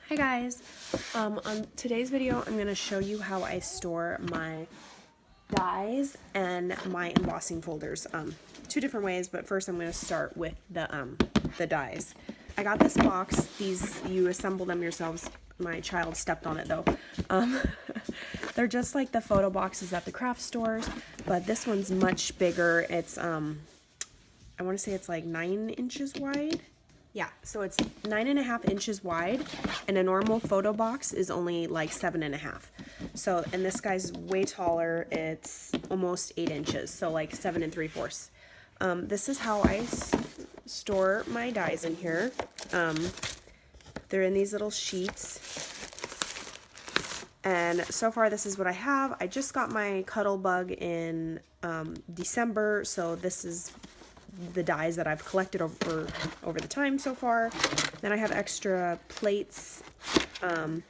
Hi guys, on today's video I'm going to show you how I store my dies and my embossing folders. Two different ways, but first I'm going to start with the dies. I got this box. These, you assemble them yourselves. My child stepped on it though. They're just like the photo boxes at the craft stores, but this one's much bigger. It's I want to say it's like 9 inches wide. Yeah, so it's 9.5 inches wide, and a normal photo box is only like 7.5. So, and this guy's way taller. It's almost 8 inches, so like 7 3/4. This is how I store my dies in here. They're in these little sheets, and so far this is what I have. I just got my Cuttlebug in December, so this is the dies that I've collected over the time so far. Then I have extra plates, and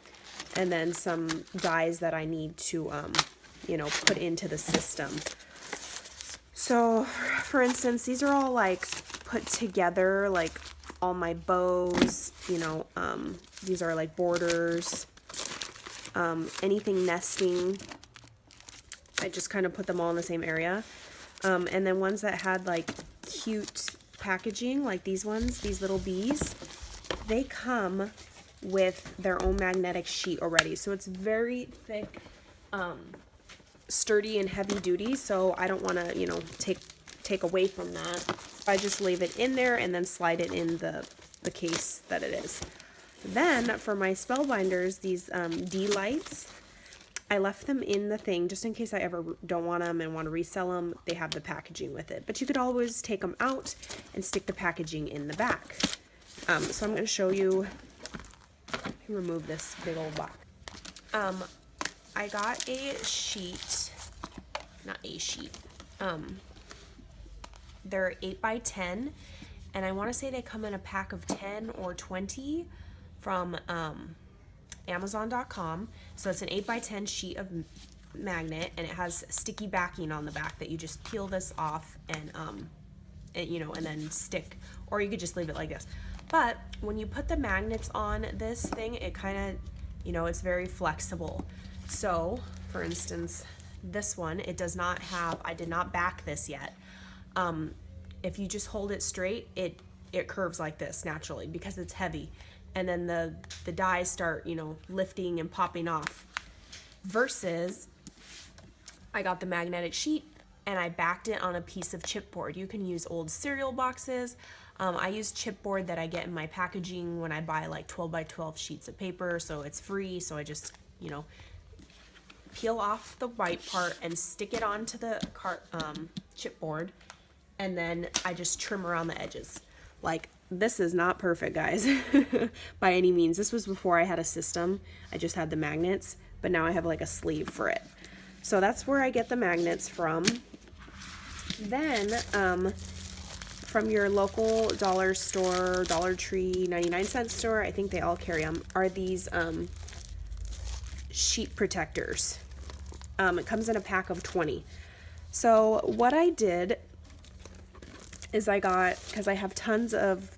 then some dies that I need to, put into the system. So, for instance, these are all like put together, like all my bows, these are like borders, anything nesting. I just kind of put them all in the same area. And then ones that had like cute packaging, like these ones, these little bees, they come with their own magnetic sheet already. So it's very thick, sturdy and heavy duty. So I don't want to, take away from that. I just leave it in there and then slide it in the case that it is. Then for my spellbinders, these D lights, I left them in the thing just in case I ever don't want them and want to resell them. They have the packaging with it, but you could always take them out and stick the packaging in the back. So I'm going to show you. Remove this big old box. I got a sheet, not a sheet. They're 8x10, and I want to say they come in a pack of 10 or 20 from Amazon.com. So it's an 8x10 sheet of magnet, and it has sticky backing on the back that you just peel this off and and then stick, or you could just leave it like this. But when you put the magnets on this thing, it kind of, it's very flexible. So for instance, this one, it does not have, I did not back this yet. If you just hold it straight, it curves like this naturally because it's heavy. And then the dies start, lifting and popping off. Versus, I got the magnetic sheet and I backed it on a piece of chipboard. You can use old cereal boxes. I use chipboard that I get in my packaging when I buy like 12x12 sheets of paper, so it's free. So I just, peel off the white part and stick it onto the chipboard, and then I just trim around the edges. Like, this is not perfect, guys, by any means. This was before I had a system. I just had the magnets, but now I have like a sleeve for it. So that's where I get the magnets from. Then, from your local dollar store, Dollar Tree, 99-cent store, I think they all carry them, are these sheet protectors. It comes in a pack of 20. So what I did is I got, because I have tons of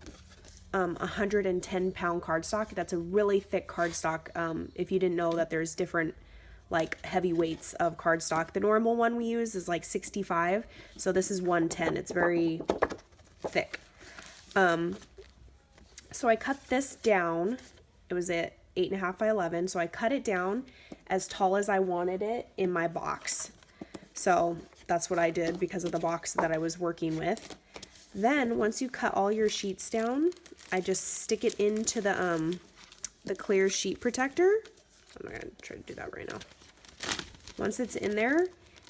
110-pound cardstock. That's a really thick cardstock. If you didn't know that there's different like heavy weights of cardstock. The normal one we use is like 65. So this is 110. It's very thick. So I cut this down. It was at 8.5 by 11. So I cut it down as tall as I wanted it in my box. So that's what I did because of the box that I was working with. Then once you cut all your sheets down, I just stick it into the clear sheet protector. I'm not gonna try to do that right now. Once it's in there,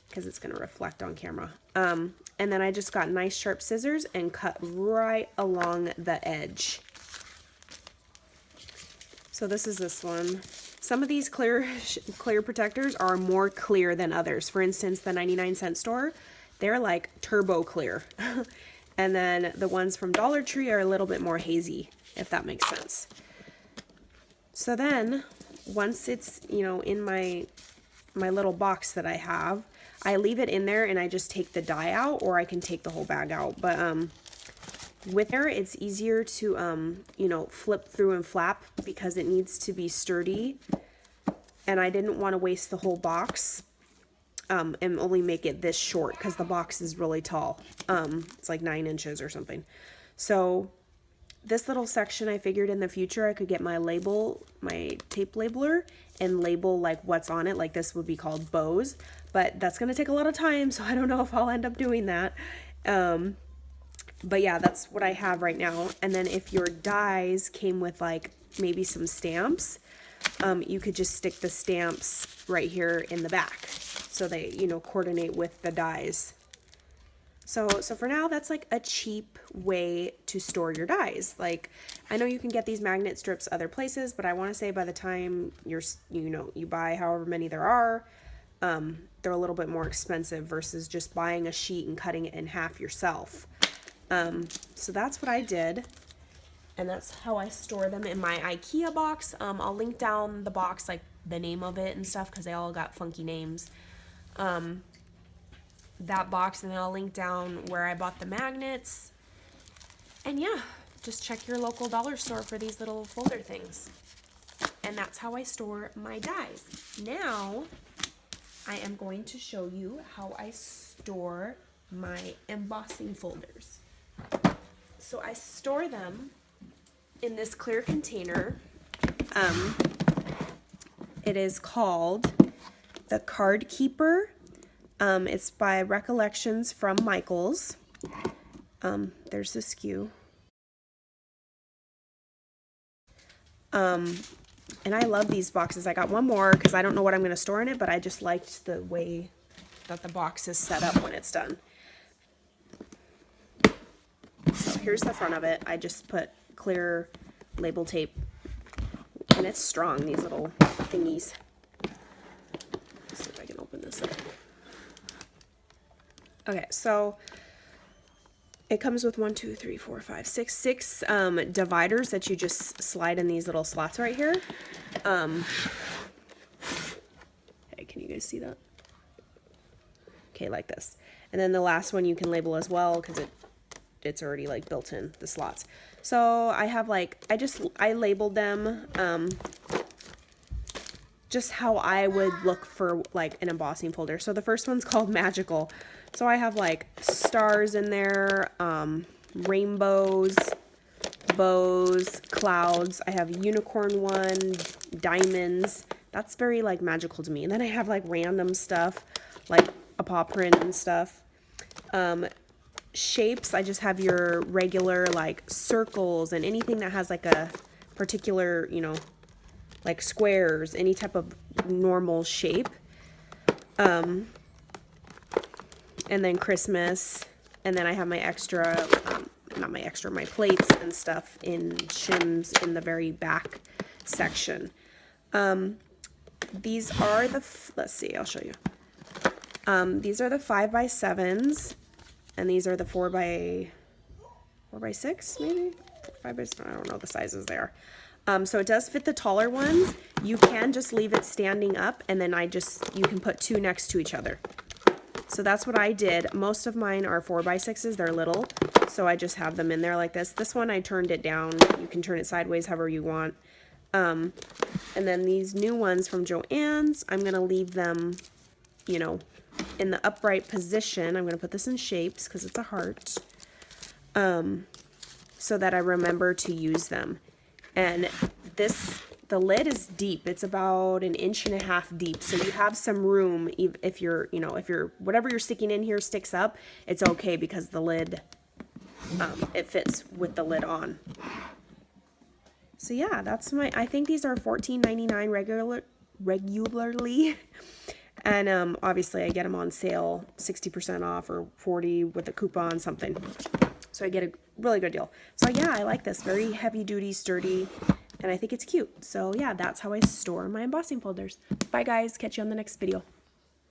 because it's gonna reflect on camera. And then I just got nice sharp scissors and cut right along the edge. So this is this one. Some of these clear protectors are more clear than others. For instance, the 99-cent store, they're like turbo clear. And then the ones from Dollar Tree are a little bit more hazy, if that makes sense. So then, once it's, in my little box that I have, I leave it in there and I just take the die out, or I can take the whole bag out. But with there, it's easier to, you know, flip through and flap because it needs to be sturdy. And I didn't want to waste the whole box and only make it this short because the box is really tall. It's like 9 inches or something. So this little section, I figured in the future I could get my tape labeler and label like what's on it. Like this would be called bows, but that's going to take a lot of time. So I don't know if I'll end up doing that. But yeah, that's what I have right now. And then if your dies came with like maybe some stamps, you could just stick the stamps right here in the back so they, you know, coordinate with the dies. So for now, that's like a cheap way to store your dies. Like, I know you can get these magnet strips other places, but I want to say by the time you buy however many there are, they're a little bit more expensive versus just buying a sheet and cutting it in half yourself. So that's what I did. And that's how I store them in my IKEA box. I'll link down the box, like the name of it and stuff, because they all got funky names. That box, and then I'll link down where I bought the magnets. And yeah, just check your local dollar store for these little folder things. And that's how I store my dies. Now, I am going to show you how I store my embossing folders. So I store them in this clear container. It is called the Card Keeper. It's by Recollections from Michaels. There's the SKU. And I love these boxes. I got one more because I don't know what I'm going to store in it, but I just liked the way that the box is set up when it's done. So here's the front of it. I just put clear label tape, and it's strong, these little thingies. Let's see if I can open this up. Okay, so it comes with 6 dividers that you just slide in these little slots right here. Hey, can you guys see that? Okay, like this. And then the last one you can label as well because it's already like built in the slots. So I have like, I labeled them just how I would look for like an embossing folder. So the first one's called Magical. So I have like stars in there, rainbows, bows, clouds. I have unicorn one, diamonds. That's very like magical to me. And then I have like random stuff like a paw print and stuff. Shapes, I just have your regular like circles and anything that has like a particular, you know, like squares, any type of normal shape. And then Christmas, and then I have my extra, my plates and stuff in shims in the very back section. These are the, let's see, I'll show you. These are the 5x7s, and these are the 4x6, maybe? 5x, I don't know the sizes there. So it does fit the taller ones. You can just leave it standing up, and then you can put 2 next to each other. So that's what I did. Most of mine are 4x6s. They're little, so I just have them in there like this. This one I turned it down. You can turn it sideways however you want. And then these new ones from Joann's, I'm going to leave them, you know, in the upright position. I'm going to put this in shapes because it's a heart, so that I remember to use them. And the lid is deep. It's about 1.5 inches deep. So you have some room if whatever you're sticking in here sticks up, it's okay because the lid, it fits with the lid on. So yeah, that's I think these are $14.99 regularly. And obviously I get them on sale, 60% off or 40% with a coupon, something. So I get a really good deal. So yeah, I like this. Very heavy duty, sturdy, and I think it's cute. So yeah, that's how I store my embossing folders. Bye guys, catch you on the next video.